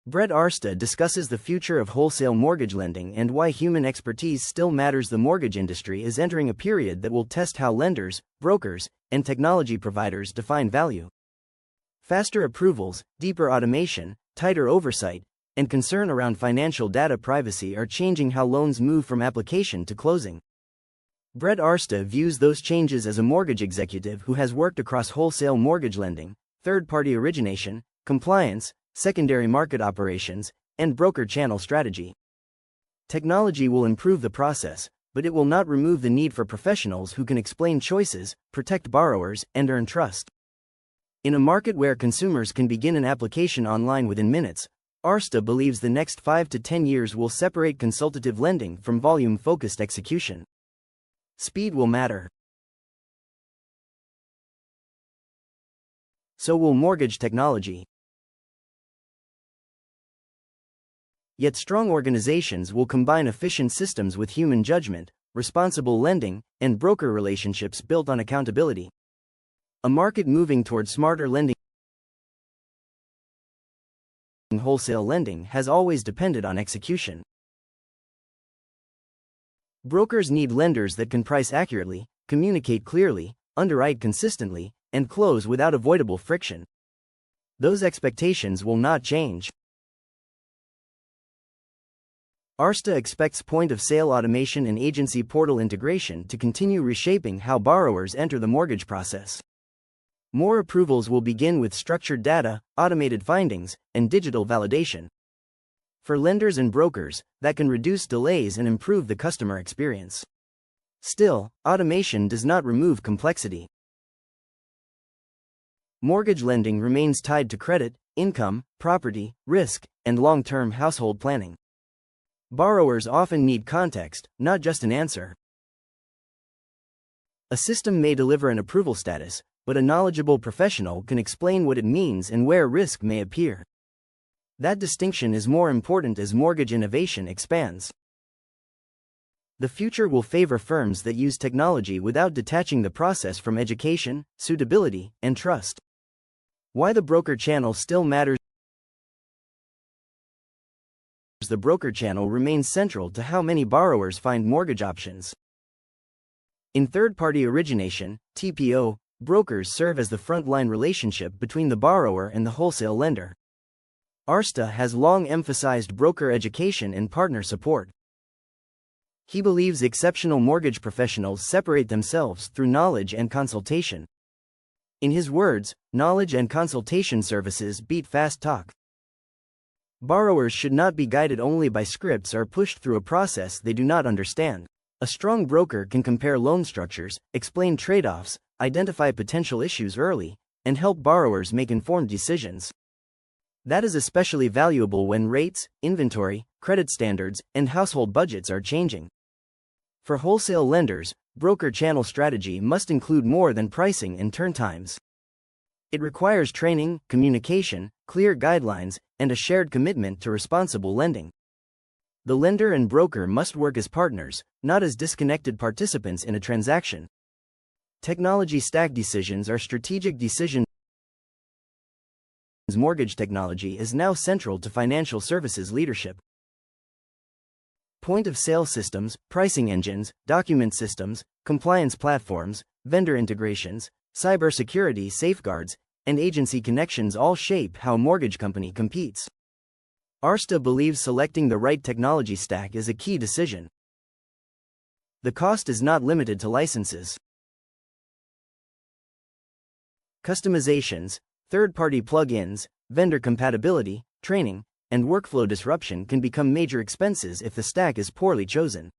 Brett Arsta discusses the future of wholesale mortgage lending and why human expertise still matters. The mortgage industry is entering a period that will test how lenders, brokers, and technology providers define value. Faster approvals, deeper automation, tighter oversight, and concern around financial data privacy are changing how loans move from application to closing. Brett Arsta views those changes as a mortgage executive who has worked across wholesale mortgage lending, third-party origination, compliance, secondary market operations, and broker channel strategy. Technology will improve the process, but it will not remove the need for professionals who can explain choices, protect borrowers, and earn trust. In a market where consumers can begin an application online within minutes, Arsta believes the next 5 to 10 years will separate consultative lending from volume-focused execution. Speed will matter. So will mortgage technology. Yet strong organizations will combine efficient systems with human judgment, responsible lending, and broker relationships built on accountability. A market moving toward smarter lending. Wholesale lending has always depended on execution. Brokers need lenders that can price accurately, communicate clearly, underwrite consistently, and close without avoidable friction. Those expectations will not change. Arsta expects point-of-sale automation and agency portal integration to continue reshaping how borrowers enter the mortgage process. More approvals will begin with structured data, automated findings, and digital validation. For lenders and brokers, that can reduce delays and improve the customer experience. Still, automation does not remove complexity. Mortgage lending remains tied to credit, income, property, risk, and long-term household planning. Borrowers often need context, not just an answer. A system may deliver an approval status, but a knowledgeable professional can explain what it means and where risk may appear. That distinction is more important as mortgage innovation expands. The future will favor firms that use technology without detaching the process from education, suitability, and trust. Why the broker channel still matters. The broker channel remains central to how many borrowers find mortgage options. In third-party origination, TPO, brokers serve as the frontline relationship between the borrower and the wholesale lender. Arsta has long emphasized broker education and partner support. He believes exceptional mortgage professionals separate themselves through knowledge and consultation. In his words, knowledge and consultation services beat fast talk. Borrowers should not be guided only by scripts or pushed through a process they do not understand. A strong broker can compare loan structures, explain trade-offs, identify potential issues early, and help borrowers make informed decisions. That is especially valuable when rates, inventory, credit standards, and household budgets are changing. For wholesale lenders, broker channel strategy must include more than pricing and turn times. It requires training, communication, clear guidelines, and a shared commitment to responsible lending. The lender and broker must work as partners, not as disconnected participants in a transaction. Technology stack decisions are strategic decisions. Mortgage technology is now central to financial services leadership. Point-of-sale systems, pricing engines, document systems, compliance platforms, vendor integrations, cybersecurity safeguards, and agency connections all shape how a mortgage company competes. Arsta believes selecting the right technology stack is a key decision. The cost is not limited to licenses. Customizations, third-party plug-ins, vendor compatibility, training, and workflow disruption can become major expenses if the stack is poorly chosen.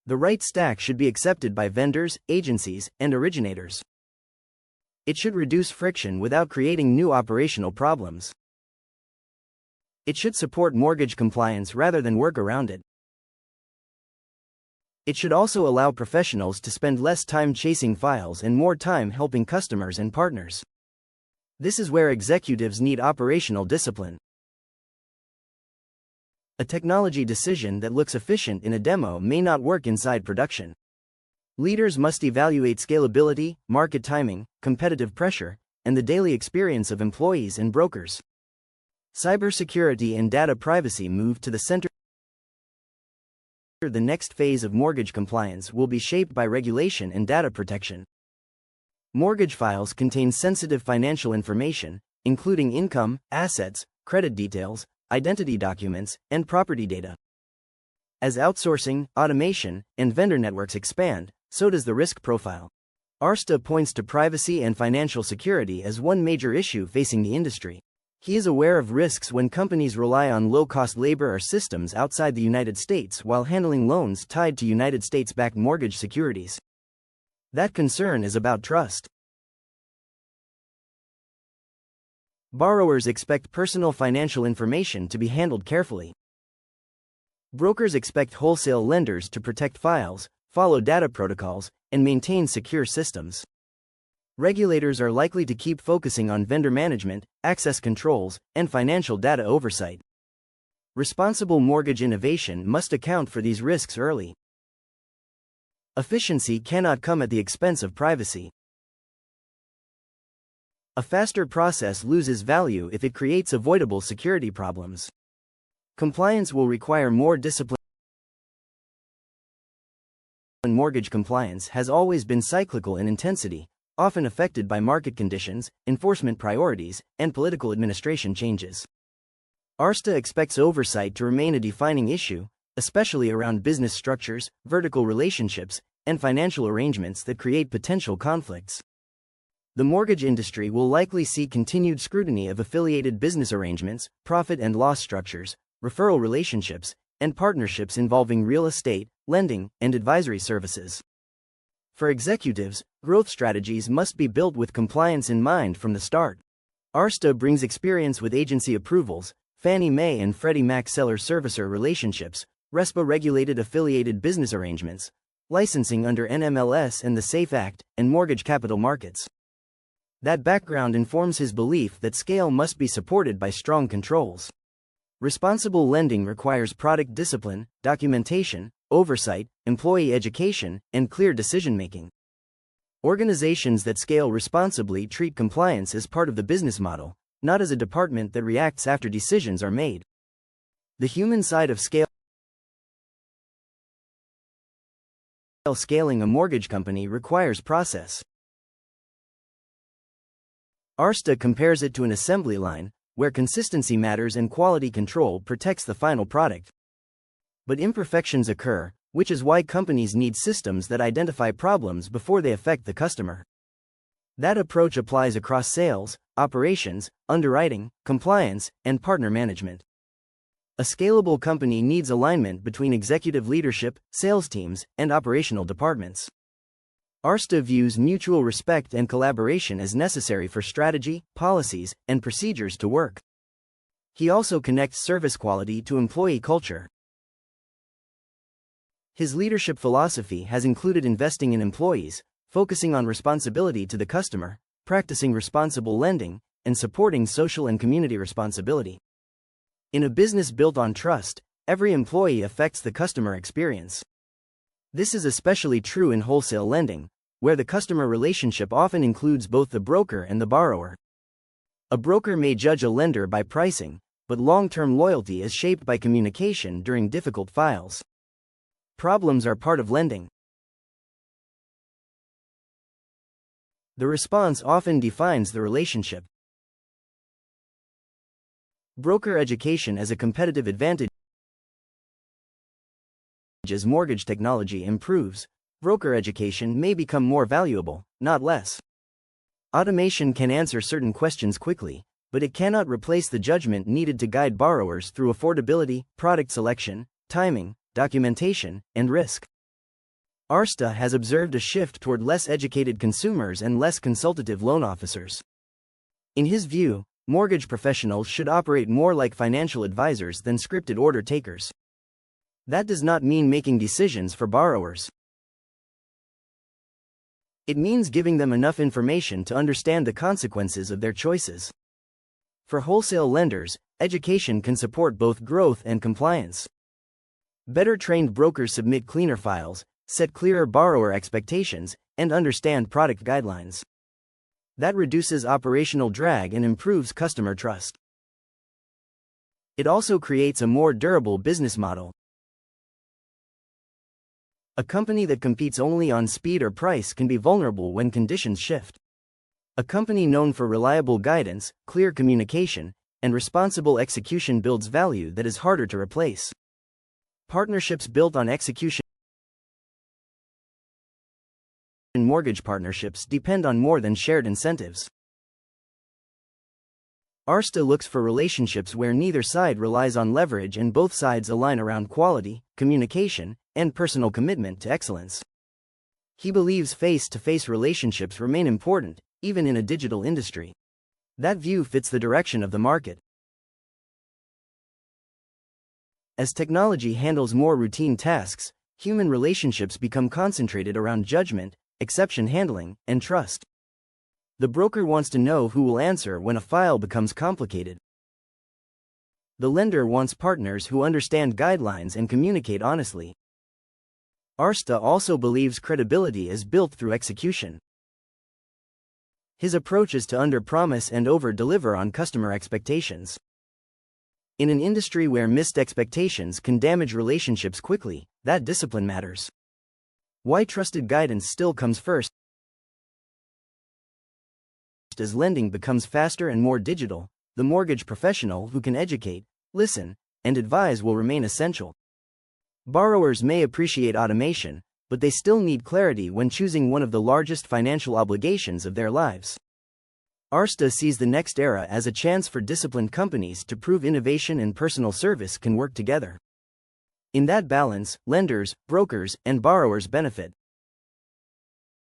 The right stack should be accepted by vendors, agencies, and originators. It should reduce friction without creating new operational problems. It should support mortgage compliance rather than work around it. It should also allow professionals to spend less time chasing files and more time helping customers and partners. This is where executives need operational discipline. A technology decision that looks efficient in a demo may not work inside production. Leaders must evaluate scalability, market timing, competitive pressure, and the daily experience of employees and brokers. Cybersecurity and data privacy move to the center. The next phase of mortgage compliance will be shaped by regulation and data protection. Mortgage files contain sensitive financial information, including income, assets, credit details, identity documents, and property data. As outsourcing, automation, and vendor networks expand, so does the risk profile. Arsta points to privacy and financial security as one major issue facing the industry. He is aware of risks when companies rely on low-cost labor or systems outside the United States while handling loans tied to United States-backed mortgage securities. That concern is about trust. Borrowers expect personal financial information to be handled carefully. Brokers expect wholesale lenders to protect files, follow data protocols, and maintain secure systems. Regulators are likely to keep focusing on vendor management, access controls, and financial data oversight. Responsible mortgage innovation must account for these risks early. Efficiency cannot come at the expense of privacy. A faster process loses value if it creates avoidable security problems. Compliance will require more discipline. Mortgage compliance has always been cyclical in intensity, often affected by market conditions, enforcement priorities, and political administration changes. Arsta expects oversight to remain a defining issue, especially around business structures, vertical relationships, and financial arrangements that create potential conflicts. The mortgage industry will likely see continued scrutiny of affiliated business arrangements, profit and loss structures, referral relationships, and partnerships involving real estate, lending, and advisory services. For executives, growth strategies must be built with compliance in mind from the start. Arsta brings experience with agency approvals, Fannie Mae and Freddie Mac seller-servicer relationships, RESPA-regulated affiliated business arrangements, licensing under NMLS and the SAFE Act, and mortgage capital markets. That background informs his belief that scale must be supported by strong controls. Responsible lending requires product discipline, documentation, oversight, employee education, and clear decision-making. Organizations that scale responsibly treat compliance as part of the business model, not as a department that reacts after decisions are made. The human side of scaling a mortgage company requires process. Arsta compares it to an assembly line, where consistency matters and quality control protects the final product. But imperfections occur, which is why companies need systems that identify problems before they affect the customer. That approach applies across sales, operations, underwriting, compliance, and partner management. A scalable company needs alignment between executive leadership, sales teams, and operational departments. Arsta views mutual respect and collaboration as necessary for strategy, policies, and procedures to work. He also connects service quality to employee culture. His leadership philosophy has included investing in employees, focusing on responsibility to the customer, practicing responsible lending, and supporting social and community responsibility. In a business built on trust, every employee affects the customer experience. This is especially true in wholesale lending, where the customer relationship often includes both the broker and the borrower. A broker may judge a lender by pricing, but long-term loyalty is shaped by communication during difficult files. Problems are part of lending. The response often defines the relationship. Broker education as a competitive advantage. As mortgage technology improves, broker education may become more valuable, not less. Automation can answer certain questions quickly, but it cannot replace the judgment needed to guide borrowers through affordability, product selection, timing, documentation, and risk. Arsta has observed a shift toward less educated consumers and less consultative loan officers. In his view, mortgage professionals should operate more like financial advisors than scripted order takers. That does not mean making decisions for borrowers. It means giving them enough information to understand the consequences of their choices. For wholesale lenders, education can support both growth and compliance. Better trained brokers submit cleaner files, set clearer borrower expectations, and understand product guidelines. That reduces operational drag and improves customer trust. It also creates a more durable business model. A company that competes only on speed or price can be vulnerable when conditions shift. A company known for reliable guidance, clear communication, and responsible execution builds value that is harder to replace. Partnerships built on execution. Mortgage partnerships depend on more than shared incentives. Arsta looks for relationships where neither side relies on leverage and both sides align around quality, communication, and personal commitment to excellence. He believes face-to-face relationships remain important, even in a digital industry. That view fits the direction of the market. As technology handles more routine tasks, human relationships become concentrated around judgment, exception handling, and trust. The broker wants to know who will answer when a file becomes complicated. The lender wants partners who understand guidelines and communicate honestly. Arsta also believes credibility is built through execution. His approach is to under-promise and over-deliver on customer expectations. In an industry where missed expectations can damage relationships quickly, that discipline matters. Why trusted guidance still comes first. As lending becomes faster and more digital, the mortgage professional who can educate, listen, and advise will remain essential. Borrowers may appreciate automation, but they still need clarity when choosing one of the largest financial obligations of their lives. Arsta sees the next era as a chance for disciplined companies to prove innovation and personal service can work together. In that balance, lenders, brokers, and borrowers benefit.